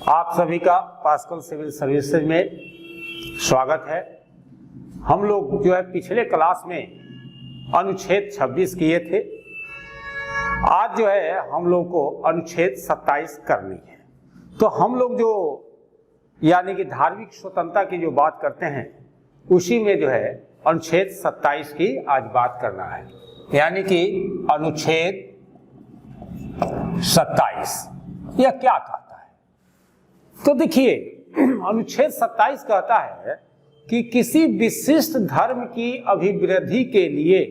आप सभी का पास्कल सिविल सर्विसेज में स्वागत है। हम लोग जो है पिछले क्लास में अनुच्छेद 26 किए थे। आज जो है हम लोग को अनुच्छेद 27 करनी है। तो हम लोग जो यानी कि धार्मिक स्वतंत्रता की जो बात करते हैं उसी में जो है अनुच्छेद 27 की आज बात करना है। यानी कि अनुच्छेद 27 यह क्या कहता है? तो देखिए, अनुच्छेद 27 कहता है कि किसी विशिष्ट धर्म की अभिवृद्धि के लिए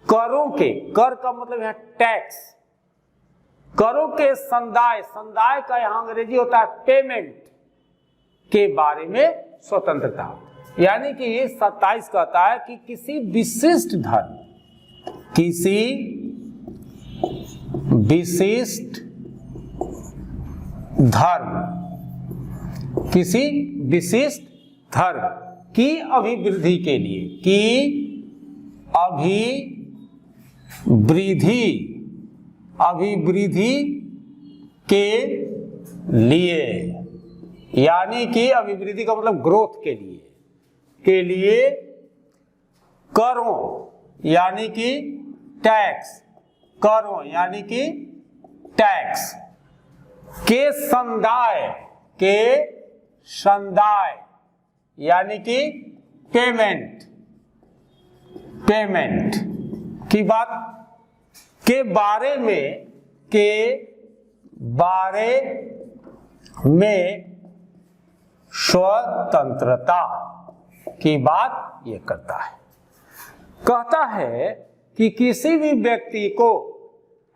करों के, कर का मतलब है टैक्स, करों के संदाय, संदाय का यहां अंग्रेजी होता है पेमेंट, के बारे में स्वतंत्रता। यानी कि ये 27 कहता है कि किसी विशिष्ट धर्म, किसी विशिष्ट धर्म, किसी विशिष्ट धर्म की अभिवृद्धि के लिए, की अभिवृद्धि के लिए, यानी कि अभिवृद्धि का मतलब ग्रोथ के लिए करों यानी कि टैक्स, करों यानी कि टैक्स के संदाय यानी कि पेमेंट की बात के बारे में स्वतंत्रता की बात ये करता है। कहता है कि किसी भी व्यक्ति को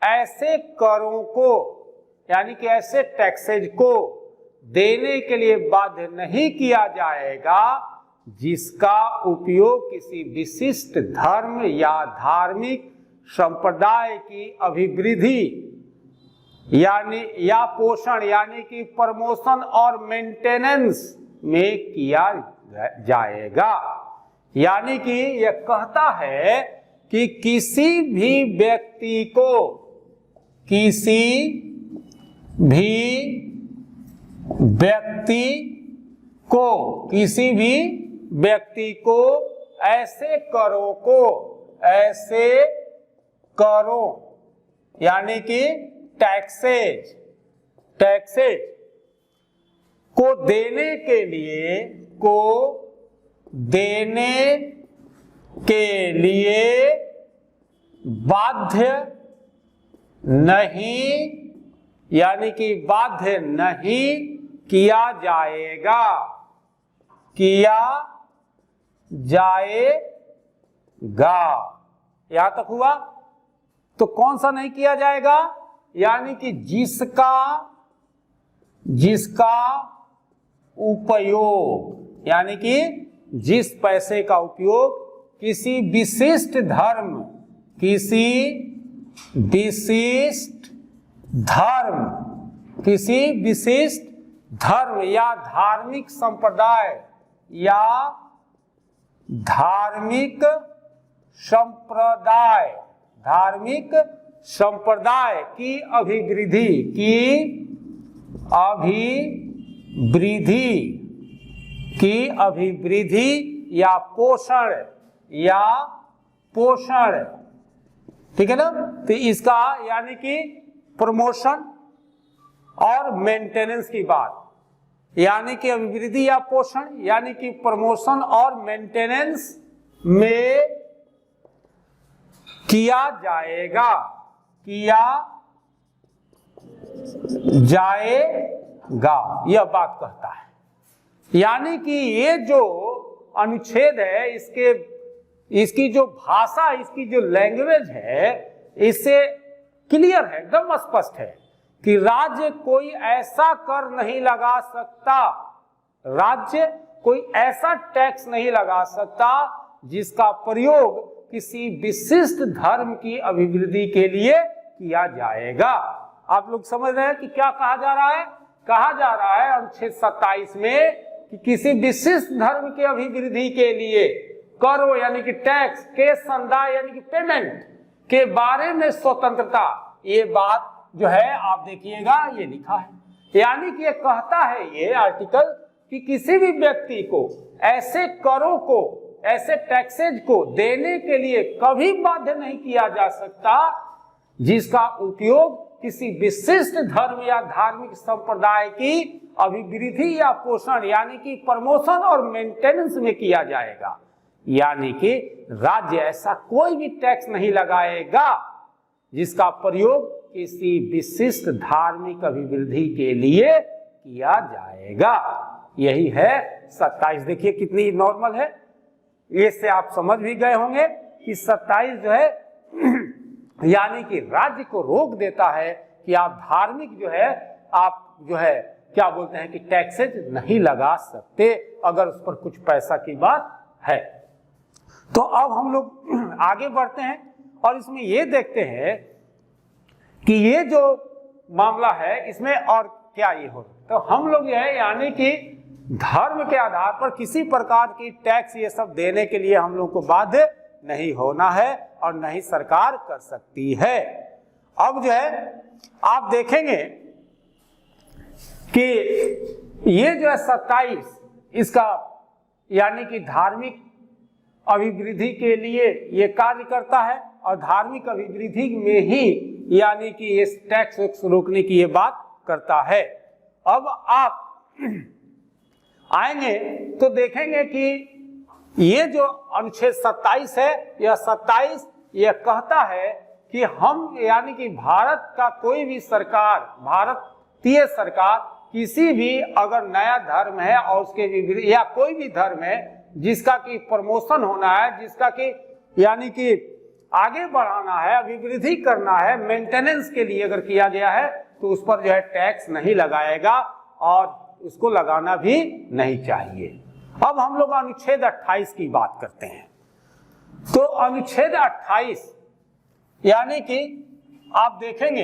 ऐसे करों को यानी कि ऐसे टैक्सेज को देने के लिए बाध्य नहीं किया जाएगा जिसका उपयोग किसी विशिष्ट धर्म या धार्मिक संप्रदाय की अभिवृद्धि यानी या पोषण यानी कि प्रमोशन और मेंटेनेंस में किया जाएगा। यानी कि यह कहता है कि किसी भी व्यक्ति को ऐसे करों यानी कि टैक्सेज को देने के लिए बाध्य नहीं यानी कि बाध्य नहीं किया जाएगा यहां तक हुआ। तो कौन सा नहीं किया जाएगा? यानी कि जिसका उपयोग यानी कि जिस पैसे का उपयोग किसी विशिष्ट धर्म या धार्मिक संप्रदाय की अभिवृद्धि या पोषण ठीक है ना। तो इसका यानी कि प्रमोशन और मेंटेनेंस की बात, यानी कि अभिवृद्धि या पोषण यानी कि प्रमोशन और मेंटेनेंस में किया जाएगा यह बात कहता है। यानी कि ये जो अनुच्छेद है इसकी जो भाषा, इसकी जो लैंग्वेज है, इससे क्लियर है, एकदम स्पष्ट है कि राज्य कोई ऐसा कर नहीं लगा सकता, राज्य कोई ऐसा टैक्स नहीं लगा सकता जिसका प्रयोग किसी विशिष्ट धर्म की अभिवृद्धि के लिए किया जाएगा। आप लोग समझ रहे हैं कि क्या कहा जा रहा है? कहा जा रहा है अनुच्छेद 27 में कि किसी विशिष्ट धर्म की अभिवृद्धि के लिए करों यानी कि टैक्स के संदाय यानी कि पेमेंट के बारे में स्वतंत्रता, ये बात जो है आप देखिएगा ये लिखा है। यानी कि ये कहता है ये आर्टिकल कि किसी भी व्यक्ति को ऐसे करों को, ऐसे टैक्सेज को देने के लिए कभी बाध्य नहीं किया जा सकता जिसका उपयोग किसी विशिष्ट धर्म या धार्मिक संप्रदाय की अभिवृद्धि या पोषण यानी कि प्रमोशन और मेंटेनेंस में किया जाएगा। यानी कि राज्य ऐसा कोई भी टैक्स नहीं लगाएगा जिसका प्रयोग किसी विशिष्ट धार्मिक अभिवृद्धि के लिए किया जाएगा। यही है 27। देखिए कितनी नॉर्मल है, इससे आप समझ भी गए होंगे कि 27 जो है यानी कि राज्य को रोक देता है कि आप धार्मिक जो है, आप जो है क्या बोलते हैं कि टैक्सेज नहीं लगा सकते अगर उस पर कुछ पैसा की बात है। तो अब हम लोग आगे बढ़ते हैं और इसमें ये देखते हैं कि ये जो मामला है इसमें और क्या ये हो, तो हम लोग जो है यानी कि धर्म के आधार पर किसी प्रकार की टैक्स ये सब देने के लिए हम लोग को बाध्य नहीं होना है और नहीं सरकार कर सकती है। अब जो है आप देखेंगे कि ये जो है 27 इसका यानी कि धार्मिक अभिवृद्धि के लिए ये कार्य करता है और धार्मिक अभिवृद्धि में ही यानी कि इस टैक्स रोकने की ये बात करता है। अब आप आएंगे तो देखेंगे कि ये जो अनुच्छेद 27 है, यह 27 यह कहता है कि हम यानी कि भारत का कोई भी सरकार, भारतीय सरकार किसी भी अगर नया धर्म है और उसके या कोई भी धर्म है जिसका कि प्रमोशन होना है, जिसका कि यानी कि आगे बढ़ाना है, अभिवृद्धि करना है, मेंटेनेंस के लिए अगर किया गया है तो उस पर जो है टैक्स नहीं लगाएगा और उसको लगाना भी नहीं चाहिए। अब हम लोग अनुच्छेद 28 की बात करते हैं। तो अनुच्छेद 28 यानी कि आप देखेंगे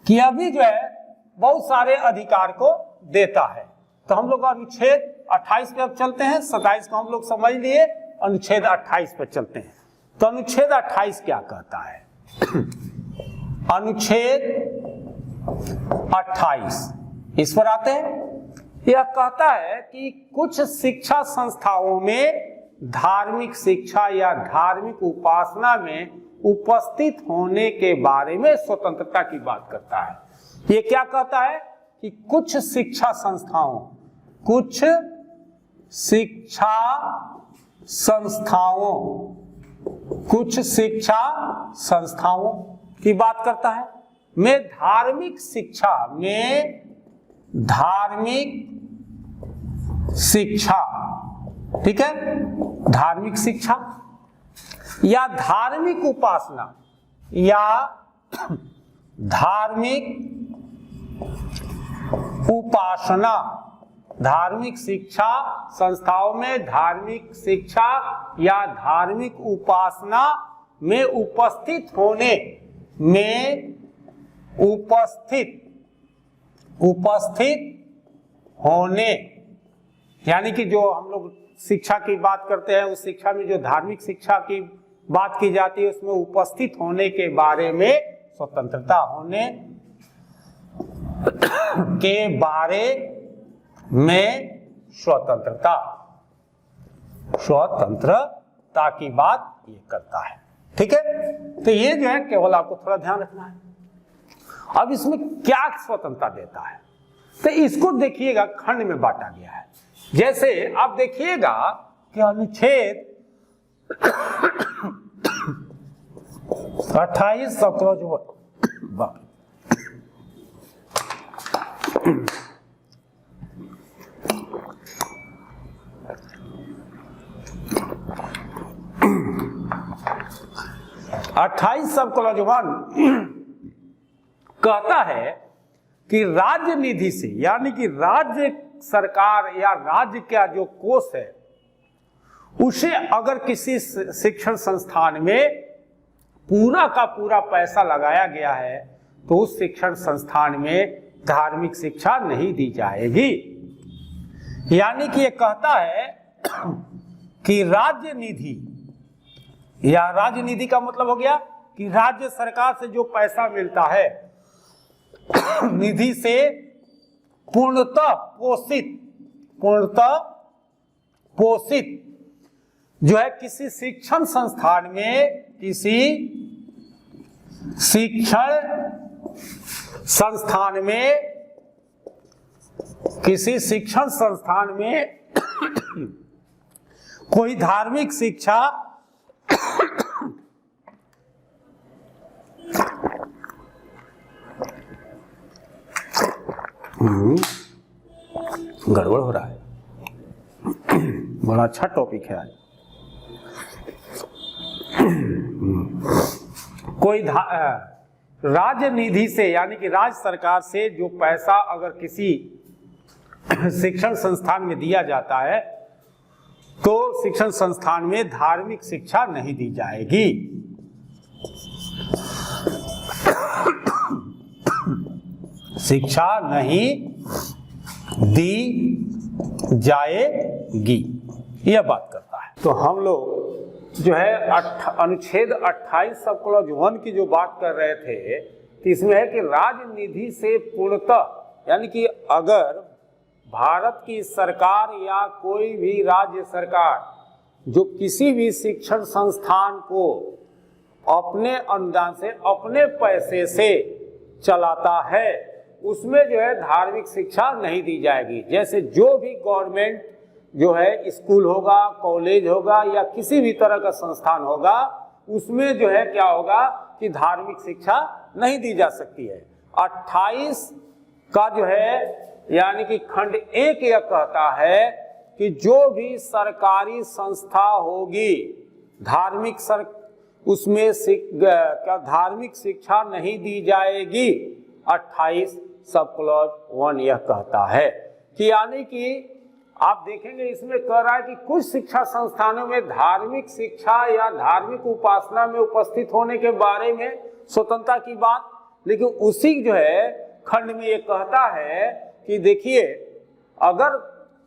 कि अभी जो है बहुत सारे अधिकार को देता है। तो हम लोग अनुच्छेद 28 पे अब चलते हैं, 27 को हम लोग समझ लिए, अनुच्छेद 28 पे चलते हैं। तो अनुच्छेद 28 क्या कहता है? अनुच्छेद 28 इस पर आते हैं। यह कहता है कि कुछ शिक्षा संस्थाओं में धार्मिक शिक्षा या धार्मिक उपासना में उपस्थित होने के बारे में स्वतंत्रता की बात करता है। ये क्या कहता है कि कुछ शिक्षा संस्थाओं की बात करता है में धार्मिक शिक्षा, ठीक है, धार्मिक शिक्षा या धार्मिक उपासना या धार्मिक उपासना, धार्मिक शिक्षा संस्थाओं में धार्मिक शिक्षा या धार्मिक उपासना में उपस्थित होने में उपस्थित होने यानी कि जो हम लोग शिक्षा की बात करते हैं उस शिक्षा में जो धार्मिक शिक्षा की बात की जाती है उसमें उपस्थित होने के बारे में स्वतंत्रता होने के बारे में स्वतंत्रता की बात ये करता है। ठीक है, तो ये जो है केवल आपको थोड़ा ध्यान रखना है। अब इसमें क्या स्वतंत्रता देता है तो इसको देखिएगा खंड में बांटा गया है। जैसे आप देखिएगा कि अनुच्छेद 28 17 जो 28 सब क्लॉज 1 कहता है कि राज्य निधि से यानी कि राज्य सरकार या राज्य का जो कोष है उसे अगर किसी शिक्षण संस्थान में पूरा का पूरा पैसा लगाया गया है तो उस शिक्षण संस्थान में धार्मिक शिक्षा नहीं दी जाएगी। यानी कि ये कहता है कि राज्य निधि या राज्य निधि का मतलब हो गया कि राज्य सरकार से जो पैसा मिलता है निधि से पूर्णतः पोषित जो है किसी शिक्षण संस्थान में, किसी शिक्षण संस्थान में कोई धार्मिक शिक्षा गड़बड़ हो रहा है। बड़ा अच्छा टॉपिक है आज। कोई राज्य निधि से यानी कि राज्य सरकार से जो पैसा अगर किसी शिक्षण संस्थान में दिया जाता है तो शिक्षण संस्थान में धार्मिक शिक्षा नहीं दी जाएगी। शिक्षा नहीं दी जाएगी, यह बात करता है। तो हम लोग जो है अनुच्छेद 28 सब क्लॉज 1 की जो बात कर रहे थे, तो इसमें है कि राजनिधि से पूर्णतः यानी कि अगर भारत की सरकार या कोई भी राज्य सरकार जो किसी भी शिक्षण संस्थान को अपने अनुदान से, अपने पैसे से चलाता है, उसमें जो है धार्मिक शिक्षा नहीं दी जाएगी। जैसे जो भी गवर्नमेंट जो है स्कूल होगा, कॉलेज होगा या किसी भी तरह का संस्थान होगा, उसमें जो है क्या होगा कि धार्मिक शिक्षा नहीं दी जा सकती है। 28 का जो है यानी कि खंड 1 यह कहता है कि जो भी सरकारी संस्था होगी उसमें धार्मिक शिक्षा नहीं दी जाएगी। 28 सब क्लॉज 1 यह कहता है कि यानी कि आप देखेंगे इसमें कह रहा है कि कुछ शिक्षा संस्थानों में धार्मिक शिक्षा या धार्मिक उपासना में उपस्थित होने के बारे में स्वतंत्रता की बात, लेकिन उसी जो है खंड में ये कहता है कि देखिए अगर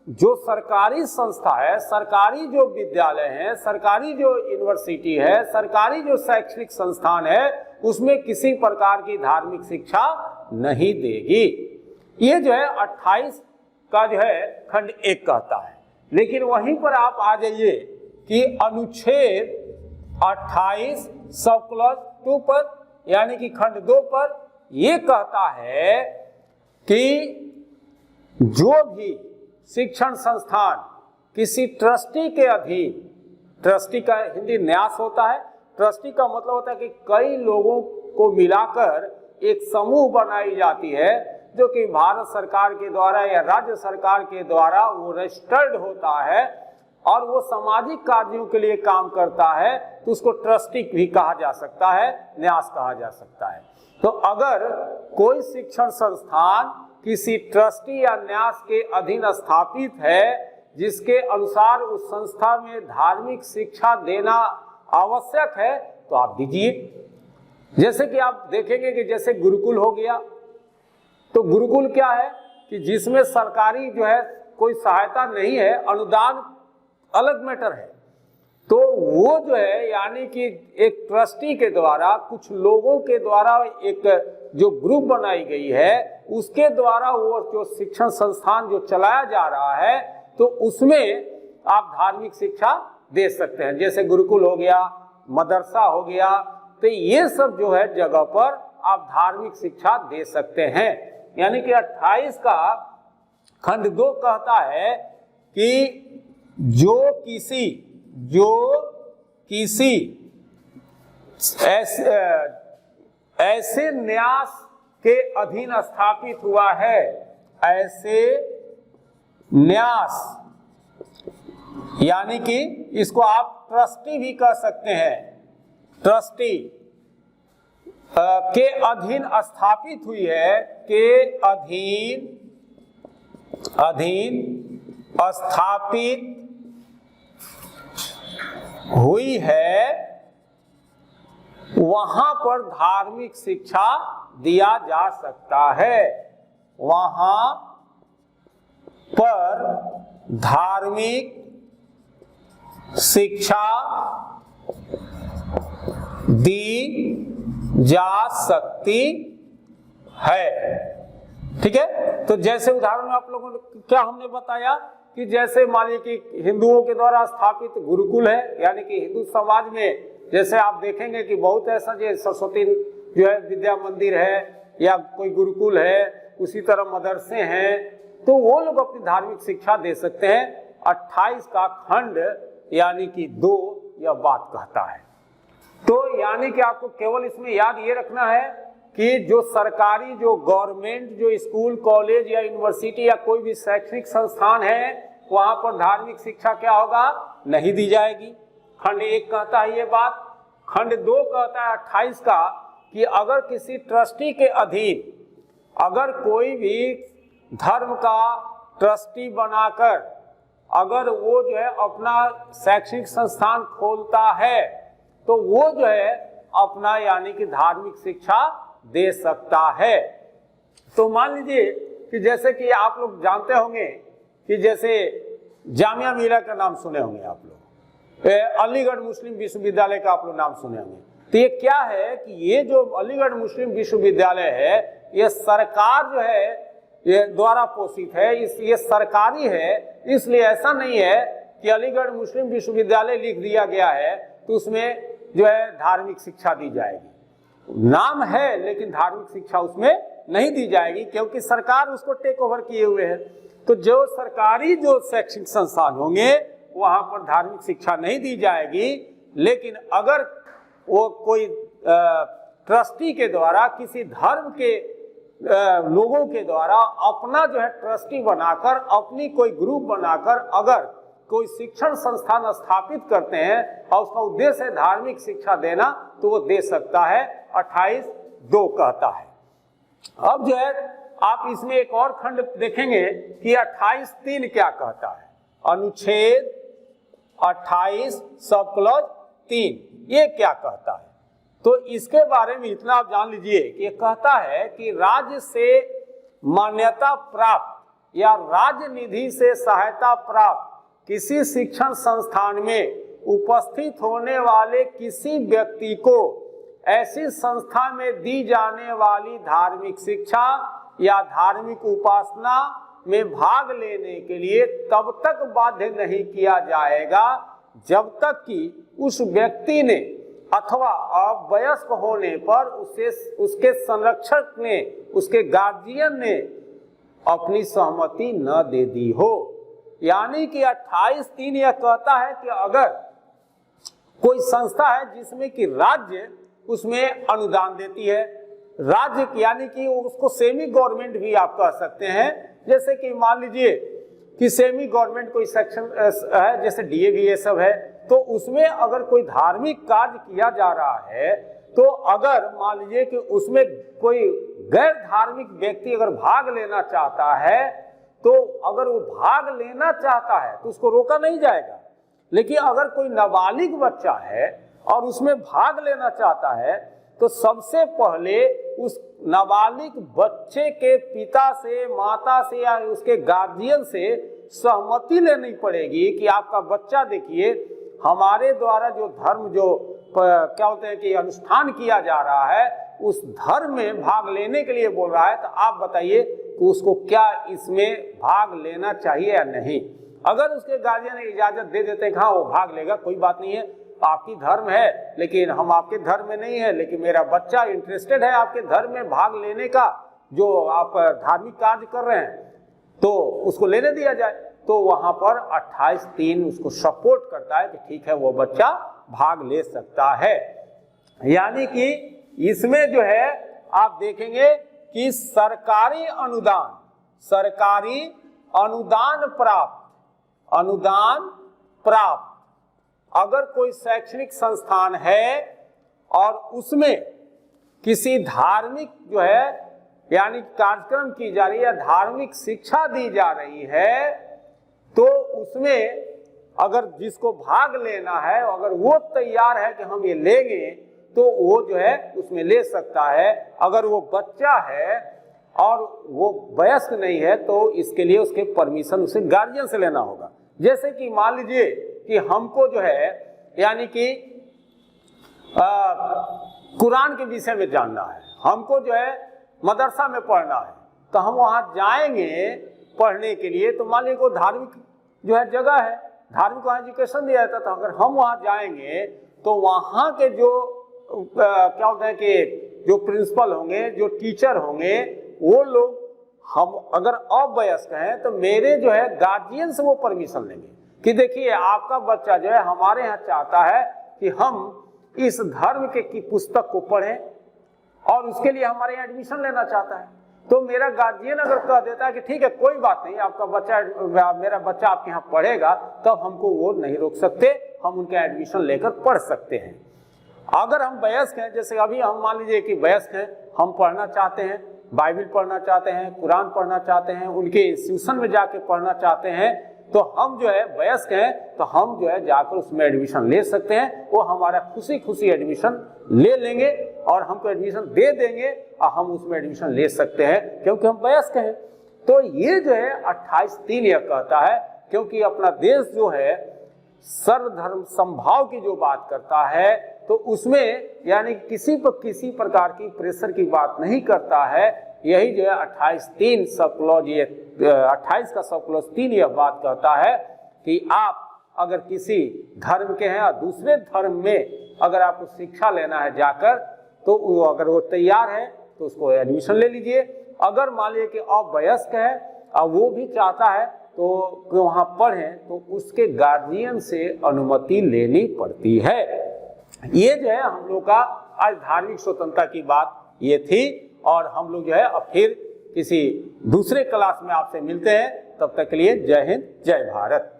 जो सरकारी संस्था है, सरकारी जो विद्यालय है, सरकारी जो यूनिवर्सिटी है, सरकारी जो शैक्षणिक संस्थान है, उसमें किसी प्रकार की धार्मिक शिक्षा नहीं देगी। ये जो है 28 का जो है खंड 1 कहता है। लेकिन वहीं पर आप आ जाइए कि अनुच्छेद 28 सब क्लॉज 2 पर यानी कि खंड 2 पर यह कहता है कि जो भी शिक्षण संस्थान किसी ट्रस्टी के अधीन, ट्रस्टी का हिंदी न्यास होता है, ट्रस्टी का मतलब होता है कि कई लोगों को मिलाकर एक समूह बनाई जाती है जो कि भारत सरकार के द्वारा या राज्य सरकार के द्वारा वो रजिस्टर्ड होता है और वो सामाजिक कार्यों के लिए काम करता है, तो उसको ट्रस्टी भी कहा जा सकता है, न्यास कहा जा सकता है। तो अगर कोई शिक्षण संस्थान किसी ट्रस्टी या न्यास के अधीन स्थापित है जिसके अनुसार उस संस्था में धार्मिक शिक्षा देना आवश्यक है, तो आप दीजिए। जैसे कि आप देखेंगे कि जैसे गुरुकुल हो गया, तो गुरुकुल क्या है कि जिसमें सरकारी जो है कोई सहायता नहीं है, अनुदान अलग मैटर है, तो वो जो है यानी कि एक ट्रस्टी के द्वारा, कुछ लोगों के द्वारा एक जो ग्रुप बनाई गई है, उसके द्वारा वो जो शिक्षण संस्थान जो चलाया जा रहा है, तो उसमें आप धार्मिक शिक्षा दे सकते हैं। जैसे गुरुकुल हो गया, मदरसा हो गया, तो ये सब जो है जगह पर आप धार्मिक शिक्षा दे सकते हैं। यानी कि 28 का खंड 2 कहता है कि जो किसी ऐसे न्यास के अधीन स्थापित हुआ है, ऐसे न्यास यानी कि इसको आप ट्रस्टी भी कह सकते हैं, ट्रस्टी के अधीन स्थापित हुई है, के अधीन स्थापित हुई है, वहां पर धार्मिक शिक्षा दिया जा सकता है। वहां पर धार्मिक शिक्षा दी जा सकती है। ठीक है। तो जैसे उदाहरण में आप लोगों ने क्या हमने बताया कि जैसे मान लीजिए कि हिंदुओं के द्वारा स्थापित गुरुकुल है, यानी कि हिंदू समाज में जैसे आप देखेंगे कि बहुत ऐसा जो सरस्वती जो है विद्या मंदिर है या कोई गुरुकुल है, उसी तरह मदरसे हैं, तो वो लोग अपनी धार्मिक शिक्षा दे सकते हैं। 28 का खंड यानी कि 2 यह बात कहता है। तो यानी कि आपको केवल इसमें याद ये रखना है कि जो सरकारी, जो गवर्नमेंट, जो स्कूल, कॉलेज या यूनिवर्सिटी या कोई भी शैक्षणिक संस्थान है, वहां पर धार्मिक शिक्षा क्या होगा, नहीं दी जाएगी। खंड 1 कहता है ये बात। खंड 2 कहता है 28 का कि अगर किसी ट्रस्टी के अधीन अगर कोई भी धर्म का ट्रस्टी बनाकर अगर वो जो है अपना शैक्षणिक संस्थान खोलता है, तो वो जो है अपना यानी कि धार्मिक शिक्षा दे सकता है। तो मान लीजिए कि जैसे कि आप लोग जानते होंगे कि जैसे जामिया मिलिया का नाम सुने होंगे आप लोग, अलीगढ़ मुस्लिम विश्वविद्यालय का आप लोग नाम सुने होंगे। तो ये क्या है कि ये जो अलीगढ़ मुस्लिम विश्वविद्यालय है, ये सरकार जो है ये द्वारा पोषित है, ये सरकारी है, इसलिए ऐसा नहीं है कि अलीगढ़ मुस्लिम विश्वविद्यालय लिख दिया गया है तो उसमें जो है धार्मिक शिक्षा दी जाएगी। नाम है लेकिन धार्मिक शिक्षा उसमें नहीं दी जाएगी, क्योंकि सरकार उसको टेक ओवर किए हुए है। तो जो सरकारी जो शैक्षणिक संस्थान होंगे वहां पर धार्मिक शिक्षा नहीं दी जाएगी। लेकिन अगर वो कोई ट्रस्टी के द्वारा किसी धर्म के लोगों के द्वारा अपना जो है ट्रस्टी बनाकर, अपनी कोई ग्रुप बनाकर अगर कोई शिक्षण संस्थान स्थापित करते हैं और उसका उद्देश्य है धार्मिक शिक्षा देना, तो वो दे सकता है। 28(2) कहता है। अब जो है आप इसमें एक और खंड देखेंगे कि 28(3) क्या कहता है। अनुच्छेद 28 सब क्लॉज 3 ये क्या कहता है। तो इसके बारे में इतना आप जान लीजिए कि ये कहता है कि राज्य से मान्यता प्राप्त या राज्य निधि से सहायता प्राप्त किसी शिक्षण संस्थान में उपस्थित होने वाले किसी व्यक्ति को ऐसी संस्था में दी जाने वाली धार्मिक शिक्षा या धार्मिक उपासना में भाग लेने के लिए तब तक बाध्य नहीं किया जाएगा जब तक कि उस व्यक्ति ने अथवा अवयस्क होने पर उसके संरक्षक ने, उसके गार्जियन ने अपनी सहमति न दे दी हो। यानी कि 28(3) यह कहता है कि अगर कोई संस्था है जिसमें कि राज्य उसमें अनुदान देती है, राज्य यानी कि उसको सेमी गवर्नमेंट भी आप कह सकते हैं। जैसे कि मान लीजिए कि सेमी गवर्नमेंट कोई सेक्शन है, जैसे डीएवी ये सब है, तो उसमें अगर कोई धार्मिक कार्य किया जा रहा है, तो अगर मान लीजिए कि उसमें कोई गैर धार्मिक व्यक्ति अगर भाग लेना चाहता है, तो अगर वो भाग लेना चाहता है तो उसको रोका नहीं जाएगा। लेकिन अगर कोई नाबालिग बच्चा है और उसमें भाग लेना चाहता है, तो सबसे पहले उस नाबालिग बच्चे के पिता से, माता से या उसके गार्जियन से सहमति लेनी पड़ेगी कि आपका बच्चा देखिए हमारे द्वारा जो धर्म जो क्या होते हैं कि अनुष्ठान किया जा रहा है उस धर्म में भाग लेने के लिए बोल रहा है, तो आप बताइए कि उसको क्या इसमें भाग लेना चाहिए या नहीं। अगर उसके गार्जियन इजाजत दे देते हैं हाँ वो भाग लेगा, कोई बात नहीं है, आपकी धर्म है लेकिन हम आपके धर्म में नहीं है, लेकिन मेरा बच्चा इंटरेस्टेड है आपके धर्म में भाग लेने का, जो आप धार्मिक कार्य कर रहे हैं, तो उसको लेने दिया जाए। तो वहां पर 28(3) उसको सपोर्ट करता है कि ठीक है वो बच्चा भाग ले सकता है। यानी कि इसमें जो है आप देखेंगे कि सरकारी अनुदान प्राप्त अगर कोई शैक्षणिक संस्थान है और उसमें किसी धार्मिक जो है यानी कार्यक्रम की जा रही है, धार्मिक शिक्षा दी जा रही है, तो उसमें अगर जिसको भाग लेना है अगर वो तैयार है कि हम ये लेंगे, तो वो जो है उसमें ले सकता है। अगर वो बच्चा है और वो वयस्क नहीं है तो इसके लिए उसके परमिशन उसे गार्जियन से लेना होगा। जैसे कि मान लीजिए कि हमको जो है यानी कि कुरान के विषय में जानना है, हमको जो है मदरसा में पढ़ना है, तो हम वहां जाएंगे पढ़ने के लिए, तो मान लीजिए कोई धार्मिक जो है जगह है, धार्मिक वहाँ एजुकेशन दिया जाता था, अगर हम वहाँ जाएंगे तो वहाँ के जो क्या होता है कि जो प्रिंसिपल होंगे, जो टीचर होंगे, वो लोग हम अगर अवयस्क हैं तो मेरे जो है गार्जियन से वो परमिशन लेंगे कि देखिए आपका बच्चा जो है हमारे यहाँ चाहता है कि हम इस धर्म के की पुस्तक को पढ़ें और उसके लिए हमारे यहाँ एडमिशन लेना चाहता है। तो मेरा गार्जियन अगर कह देता है कि ठीक है कोई बात नहीं, आपका बच्चा, मेरा बच्चा आपके यहाँ पढ़ेगा, तब हमको वो नहीं रोक सकते, हम उनका एडमिशन लेकर पढ़ सकते हैं। अगर हम वयस्क हैं, जैसे अभी हम मान लीजिए कि वयस्क हैं, हम पढ़ना चाहते हैं, बाइबल पढ़ना चाहते हैं, कुरान पढ़ना चाहते हैं, उनके इंस्टीट्यूशन में जाके पढ़ना चाहते हैं, तो हम जो है वयस्क हैं तो हम जो है जाकर उसमें एडमिशन ले सकते हैं। वो हमारा खुशी खुशी एडमिशन ले लेंगे और हमको एडमिशन दे देंगे और हम उसमें एडमिशन ले सकते हैं क्योंकि हम वयस्क हैं। तो ये जो है 28(3) यह कहता है, क्योंकि अपना देश जो है सर्वधर्म समभाव की जो बात करता है तो उसमें यानी किसी पर किसी प्रकार की प्रेशर की बात नहीं करता है। यही जो है 28(3) सब क्लॉज, ये 28 का सब क्लॉज 3 यह बात कहता है कि आप अगर किसी धर्म के हैं और दूसरे धर्म में अगर आपको शिक्षा लेना है जाकर, तो अगर वो तैयार है तो उसको एडमिशन ले लीजिए। अगर मान लीजिए कि अवयस्क है और वो भी चाहता है तो वहाँ पढ़ें, तो उसके गार्जियन से अनुमति लेनी पड़ती है। ये जो है हम लोग का आज धार्मिक स्वतंत्रता की बात ये थी, और हम लोग जो है अब फिर किसी दूसरे क्लास में आपसे मिलते हैं। तब तक के लिए जय हिंद, जय भारत।